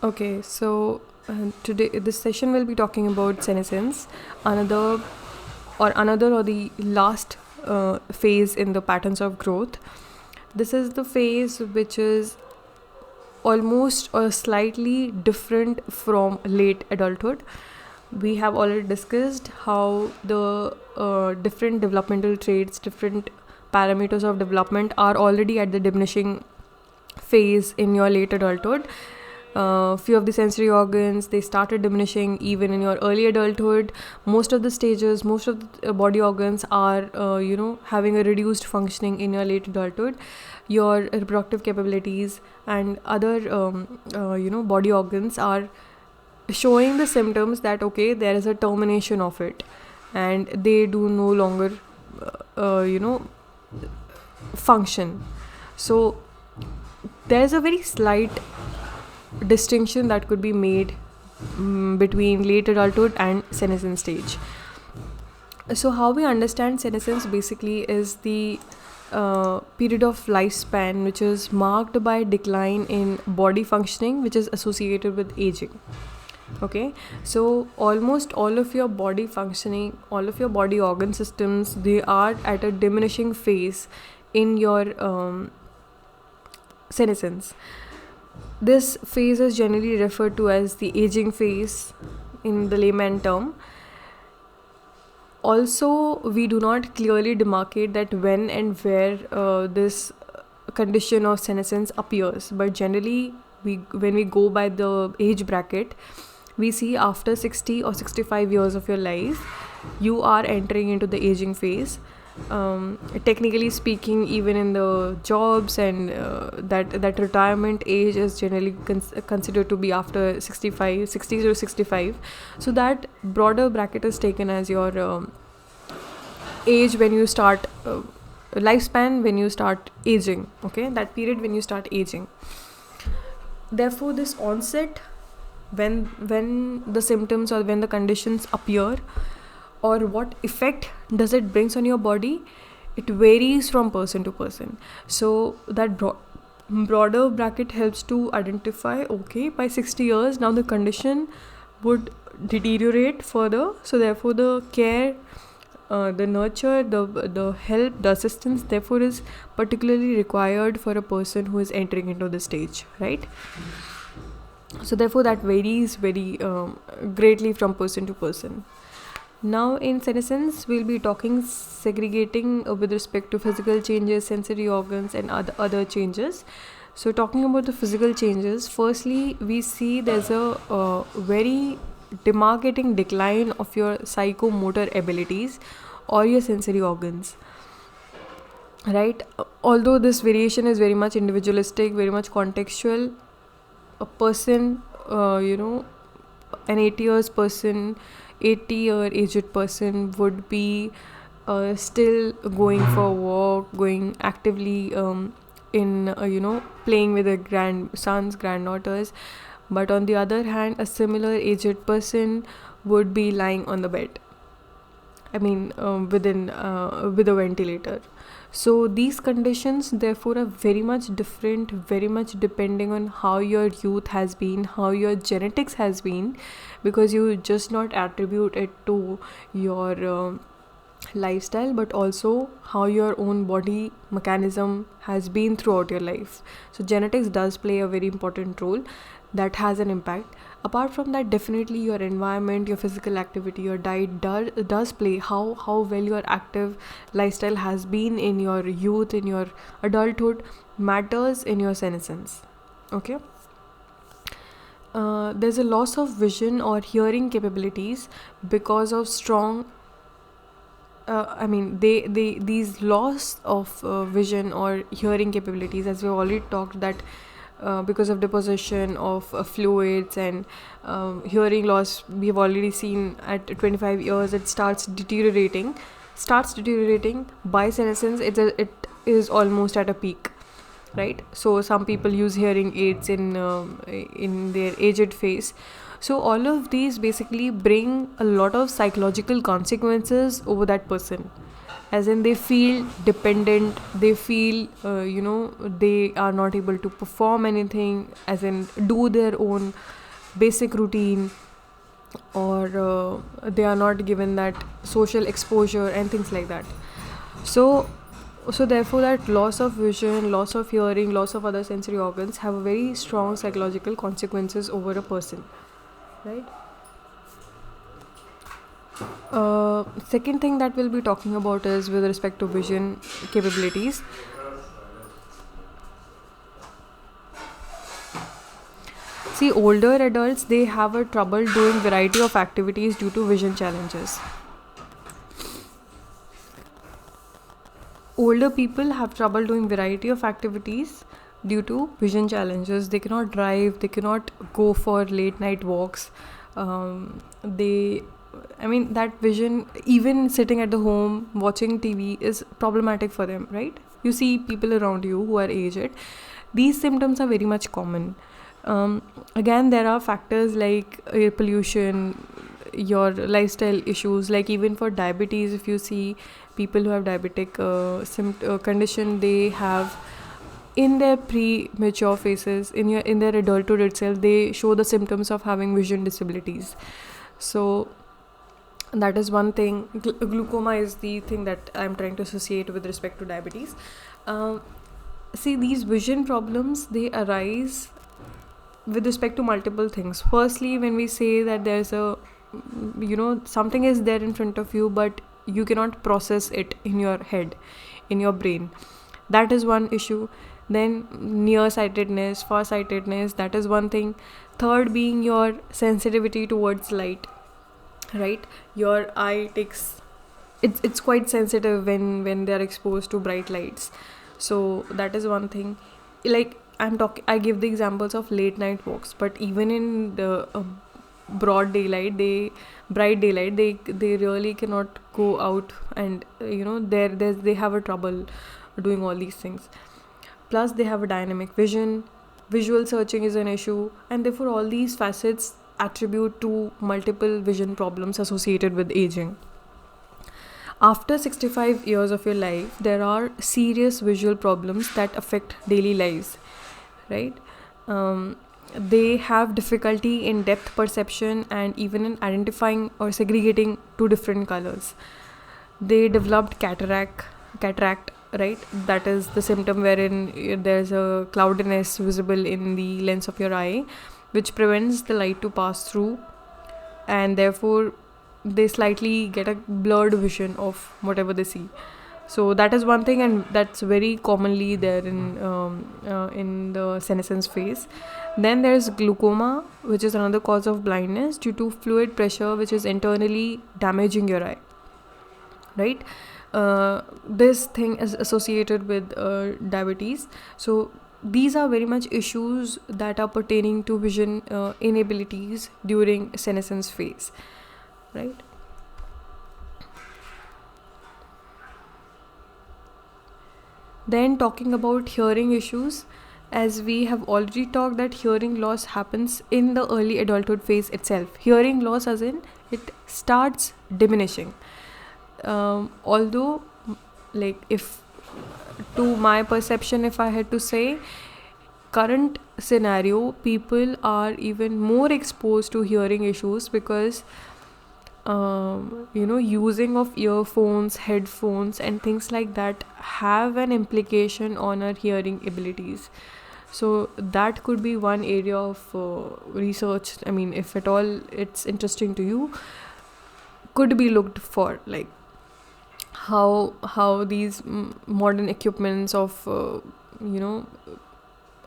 Okay, so today this session will be talking about senescence, another another or the last phase in the patterns of growth. This is the phase which is almost or slightly different from late adulthood. We have already discussed how the different developmental traits, different parameters of development are already at the diminishing phase in your late adulthood. Few of the sensory organs they started diminishing even in your early adulthood. Most of the stages, most of the body organs are having a reduced functioning in your late adulthood. Your reproductive capabilities and other body organs are showing the symptoms that okay, there is a termination of it, and they do no longer function. So there's a very slight distinction that could be made between late adulthood and senescence stage. So how we understand senescence basically is the period of lifespan which is marked by decline in body functioning which is associated with aging. Okay, so almost all of your body functioning, all of your body organ systems, they are at a diminishing phase in your senescence. This phase is generally referred to as the aging phase in the layman term. Also, we do not clearly demarcate that when and where this condition of senescence appears, but generally, when we go by the age bracket, we see after 60 or 65 years of your life, you are entering into the aging phase. Technically speaking, even in the jobs and that retirement age is generally considered to be after 65, 60 to 65. So that broader bracket is taken as your age when you start lifespan when you start aging. Okay, that period when you start aging. Therefore, this onset, when the symptoms or when the conditions appear, or what effect does it brings on your body, it varies from person to person. So that broader bracket helps to identify okay, by 60 years now the condition would deteriorate further, so therefore the care, the nurture, the help, the assistance therefore is particularly required for a person who is entering into this stage, right? So therefore that varies very greatly from person to person. Now in senescence we'll be talking segregating with respect to physical changes, sensory organs and other changes. So talking about the physical changes, firstly we see there's a very demarcating decline of your psychomotor abilities or your sensory organs, right? Although this variation is very much individualistic, very much contextual, a person, an 80 years person, 80-year aged person would be still going for a walk, going actively in playing with their grandsons, granddaughters. But on the other hand, a similar aged person would be lying on the bed, I mean, with a ventilator. So these conditions, therefore, are very much different, very much depending on how your youth has been, how your genetics has been, because you just not attribute it to your lifestyle, but also how your own body mechanism has been throughout your life. So genetics does play a very important role that has an impact. Apart from that, definitely your environment, your physical activity, your diet does play. How well your active lifestyle has been in your youth, in your adulthood, matters in your senescence. Okay. There's a loss of vision or hearing capabilities because of strong these loss of vision or hearing capabilities, as we've already talked, that because of deposition of fluids and hearing loss, we've already seen at 25 years it starts deteriorating by senescence. It is almost at a peak, right? So some people use hearing aids in their aged phase. So all of these basically bring a lot of psychological consequences over that person, as in they feel dependent, they feel they are not able to perform anything, as in do their own basic routine, or they are not given that social exposure and things like that. So so therefore that loss of vision, loss of hearing, loss of other sensory organs have a very strong psychological consequences over a person, right? Second thing that we'll be talking about is with respect to vision capabilities. See, older adults, they have a trouble doing variety of activities due to vision challenges. Older people have trouble doing variety of activities due to vision challenges. They cannot drive, they cannot go for late night walks. They I mean, that vision, even sitting at the home watching TV, is problematic for them, right? You see people around you who are aged. These symptoms are very much common. Again, there are factors like air pollution, your lifestyle issues, like even for diabetes, if you see people who have diabetic condition, they have in their premature phases, in their adulthood itself, they show the symptoms of having vision disabilities. So that is one thing. Glaucoma is the thing that I'm trying to associate with respect to diabetes. Um, See, these vision problems, they arise with respect to multiple things. Firstly, when we say that there's a something is there in front of you, but you cannot process it in your head, in your brain, that is one issue. Then nearsightedness, farsightedness, that is one thing. Third being your sensitivity towards light, right? Your eye takes, it's quite sensitive when they are exposed to bright lights. So that is one thing. Like, I give the examples of late night walks, but even in the broad daylight, bright daylight, they really cannot go out, and they have a trouble doing all these things. Plus they have a dynamic vision, visual searching is an issue, and therefore all these facets attribute to multiple vision problems associated with aging. After 65 years of your life, there are serious visual problems that affect daily lives, right? They have difficulty in depth perception and even in identifying or segregating two different colors. They developed cataract, right? That is the symptom wherein there's a cloudiness visible in the lens of your eye, which prevents the light to pass through, and therefore they slightly get a blurred vision of whatever they see. So that is one thing, and that's very commonly there in the senescence phase. Then there's glaucoma, which is another cause of blindness due to fluid pressure, which is internally damaging your eye, right? This thing is associated with diabetes. So these are very much issues that are pertaining to vision inabilities during senescence phase, right? Then talking about hearing issues, as we have already talked that hearing loss happens in the early adulthood phase itself. Hearing loss as in it starts diminishing. Although, like, if to my perception, if I had to say, current scenario, people are even more exposed to hearing issues because using of earphones, headphones, and things like that have an implication on our hearing abilities. So that could be one area of research. I mean, if at all it's interesting to you, could be looked for, like how these modern equipments of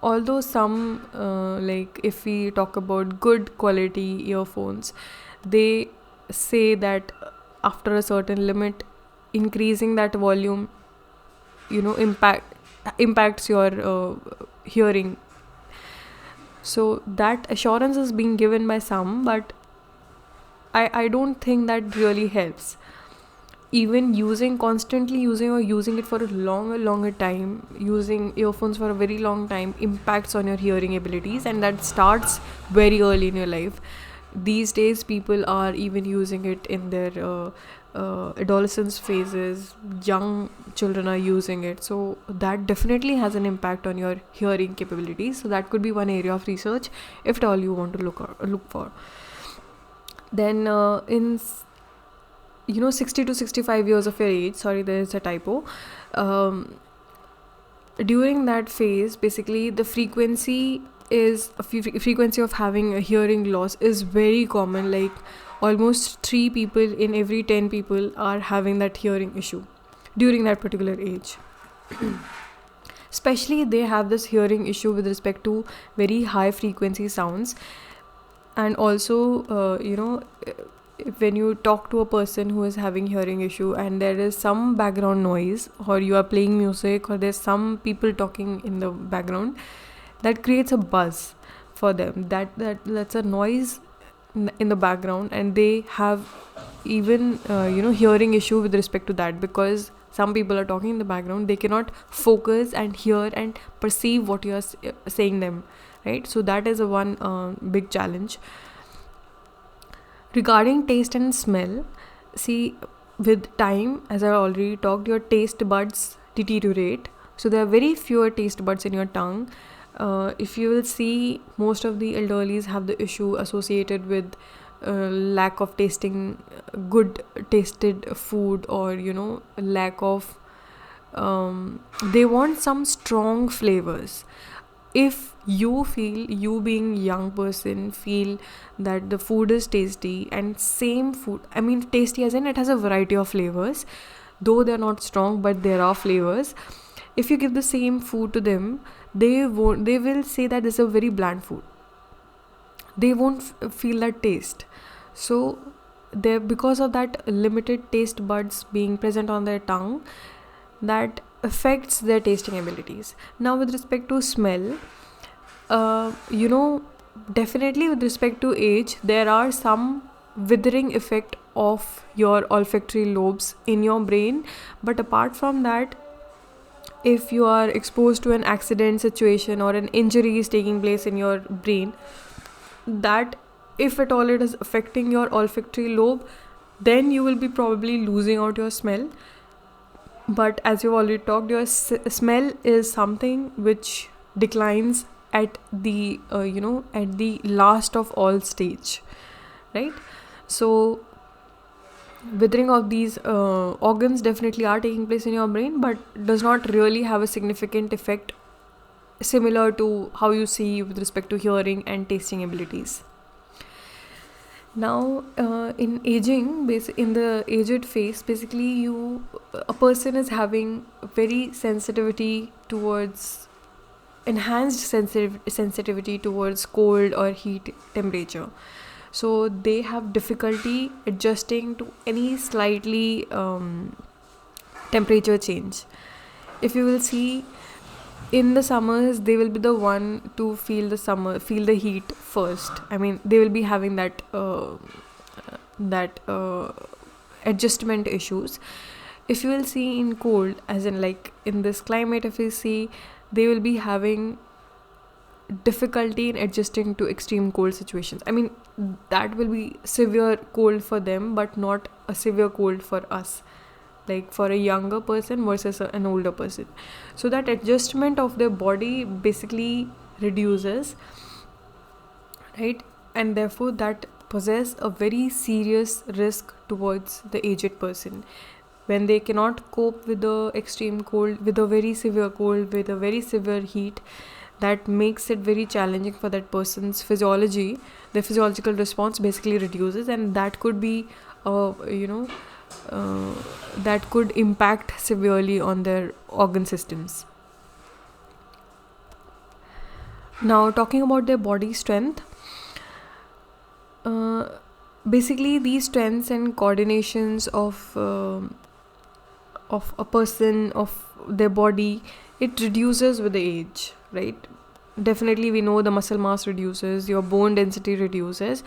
although some like if we talk about good quality earphones, they say that after a certain limit, increasing that volume impacts your hearing. So that assurance is being given by some, but I don't think that really helps. Even constantly using or using it for a longer time, using earphones for a very long time impacts on your hearing abilities, and that starts very early in your life. These days people are even using it in their adolescence phases, young children are using it, so that definitely has an impact on your hearing capabilities. So that could be one area of research if at all you want to look for. Then in 60 to 65 years of your age, sorry, there is a typo, during that phase, basically the frequency of having a hearing loss is very common. Like almost 3 people in every 10 people are having that hearing issue during that particular age. Especially they have this hearing issue with respect to very high frequency sounds. And also when you talk to a person who is having hearing issue and there is some background noise, or you are playing music, or there's some people talking in the background, that creates a buzz for them. That's a noise in the background, and they have even hearing issue with respect to that, because some people are talking in the background, they cannot focus and hear and perceive what you are saying them, right? So that is a one big challenge. Regarding taste and smell, see, with time, as I already talked, your taste buds deteriorate. So there are very fewer taste buds in your tongue. If you will see, most of the elderlies have the issue associated with lack of tasting good tasted food, or lack of they want some strong flavors. If you feel, you being young person, feel that the food is tasty, and same food, I mean tasty as in it has a variety of flavors, though they're not strong, but there are flavors. If you give the same food to them, they will say that this is a very bland food. They won't feel that taste. So there, because of that limited taste buds being present on their tongue, that affects their tasting abilities. Now with respect to smell, definitely with respect to age, there are some withering effect of your olfactory lobes in your brain. But apart from that, if you are exposed to an accident situation or an injury is taking place in your brain, that if at all it is affecting your olfactory lobe, then you will be probably losing out your smell. But as you've already talked, your smell is something which declines at the at the last of all stage, right? So withering of these organs definitely are taking place in your brain, but does not really have a significant effect similar to how you see with respect to hearing and tasting abilities. Now in aging, in the aged phase, basically a person is having very sensitivity towards enhanced sensitivity towards cold or heat temperature. So they have difficulty adjusting to any slightly temperature change. If you will see, in the summers, they will be the one to feel the heat first. I mean, they will be having that adjustment issues. If you will see in cold, as in like in this climate, if you see, they will be having difficulty in adjusting to extreme cold situations. I mean, that will be severe cold for them, but not a severe cold for us, like for a younger person versus an older person. So that adjustment of their body basically reduces, right? And therefore that possess a very serious risk towards the aged person. When they cannot cope with the extreme cold, with a very severe cold, with a very severe heat, that makes it very challenging for that person's physiology. The physiological response basically reduces, and that could be that could impact severely on their organ systems. Now talking about their body strength, basically these strengths and coordinations of a person, of their body, it reduces with the age, right? Definitely we know the muscle mass reduces, your bone density reduces,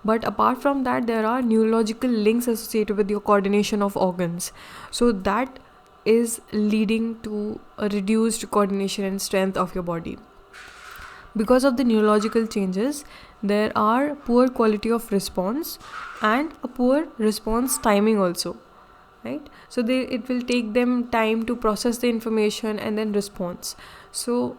but apart from that, there are neurological links associated with your coordination of organs. So that is leading to a reduced coordination and strength of your body. Because of the neurological changes, there are poor quality of response and a poor response timing also. right? So it will take them time to process the information and then response. So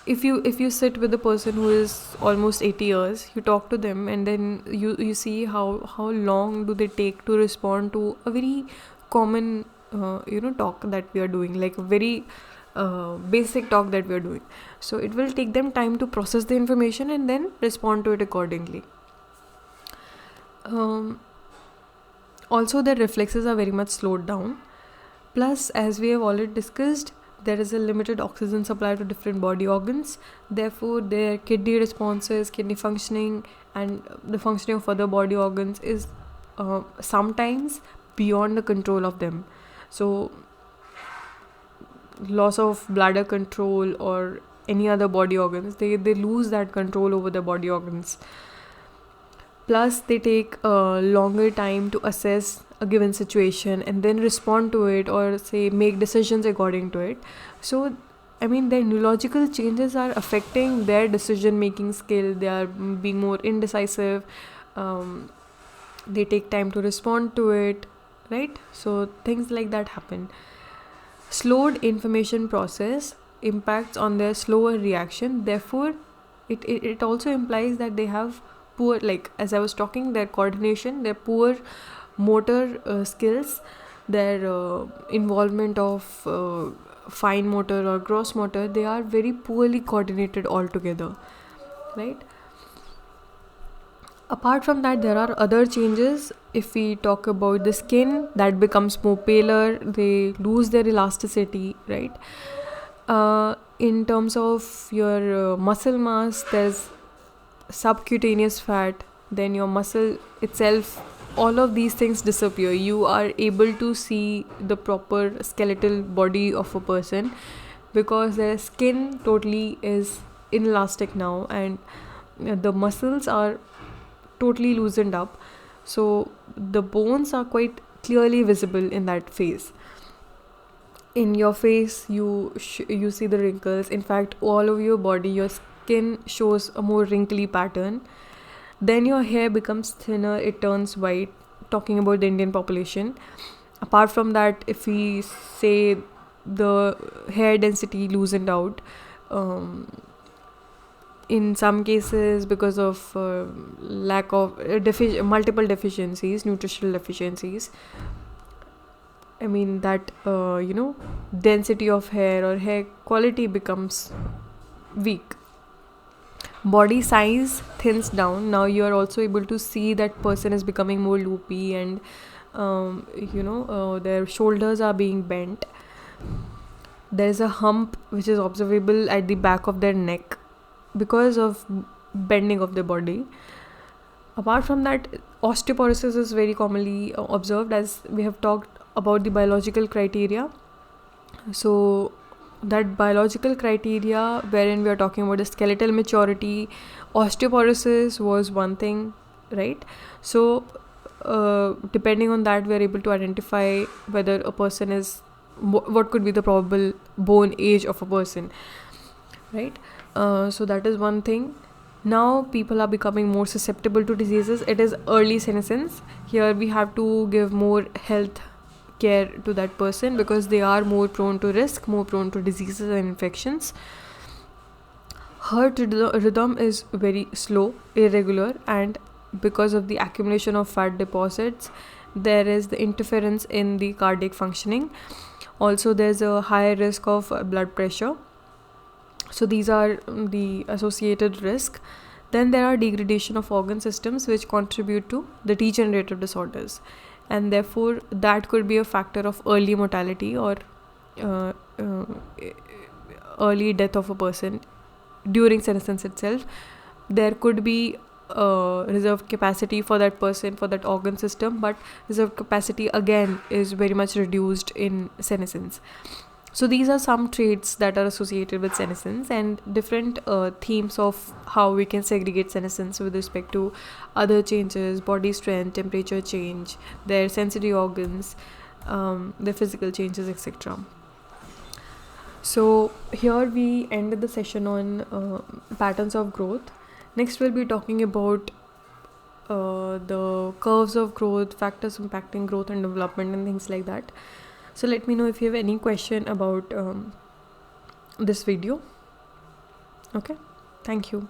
if you sit with a person who is almost 80 years, you talk to them, and then you see how long do they take to respond to a very common talk that we are doing, like a very basic talk that we are doing. So it will take them time to process the information and then respond to it accordingly. Also, their reflexes are very much slowed down. Plus, as we have already discussed, there is a limited oxygen supply to different body organs. Therefore, their kidney responses, kidney functioning, and the functioning of other body organs is sometimes beyond the control of them. So, loss of bladder control or any other body organs, they lose that control over the body organs. Plus, they take a longer time to assess a given situation and then respond to it, or say make decisions according to it. So, I mean, their neurological changes are affecting their decision making skill. They are being more indecisive. They take time to respond to it, right? So, things like that happen. Slowed information process impacts on their slower reaction. Therefore, it also implies that they have poor, like as I was talking, their coordination, their poor motor skills, their involvement of fine motor or gross motor, they are very poorly coordinated altogether, right? Apart from that, there are other changes. If we talk about the skin, that becomes more paler, they lose their elasticity, right? In terms of your muscle mass, there's subcutaneous fat, then your muscle itself, all of these things disappear. You are able to see the proper skeletal body of a person because their skin totally is inelastic now, and the muscles are totally loosened up. So the bones are quite clearly visible in that phase. In your face, you see the wrinkles. In fact, all over your body, your skin shows a more wrinkly pattern. Then your hair becomes thinner, it turns white, talking about the Indian population. Apart from that, if we say the hair density loosened out, in some cases because of lack of multiple deficiencies, nutritional deficiencies, I mean that density of hair or hair quality becomes weak. Body size thins down. Now you are also able to see that person is becoming more loopy, and their shoulders are being bent. There is a hump which is observable at the back of their neck because of bending of the body. Apart from that, osteoporosis is very commonly observed, as we have talked about the biological criteria. So that biological criteria wherein we are talking about the skeletal maturity, osteoporosis was one thing, right? So depending on that, we are able to identify whether a person is what could be the probable bone age of a person, right? So that is one thing. Now people are becoming more susceptible to diseases. It is early senescence. Here we have to give more health care to that person because they are more prone to risk, more prone to diseases and infections. Heart rhythm is very slow, irregular, and because of the accumulation of fat deposits, there is the interference in the cardiac functioning. Also, there's a higher risk of blood pressure. So these are the associated risk. Then there are degradation of organ systems which contribute to the degenerative disorders, and therefore that could be a factor of early mortality or early death of a person during senescence itself. There could be reserved capacity for that person, for that organ system, but reserved capacity again is very much reduced in senescence. So these are some traits that are associated with senescence, and different themes of how we can segregate senescence with respect to other changes, body strength, temperature change, their sensory organs, their physical changes, etc. So here we ended the session on patterns of growth. Next we'll be talking about the curves of growth, factors impacting growth and development, and things like that. So let me know if you have any question about this video. Okay, thank you.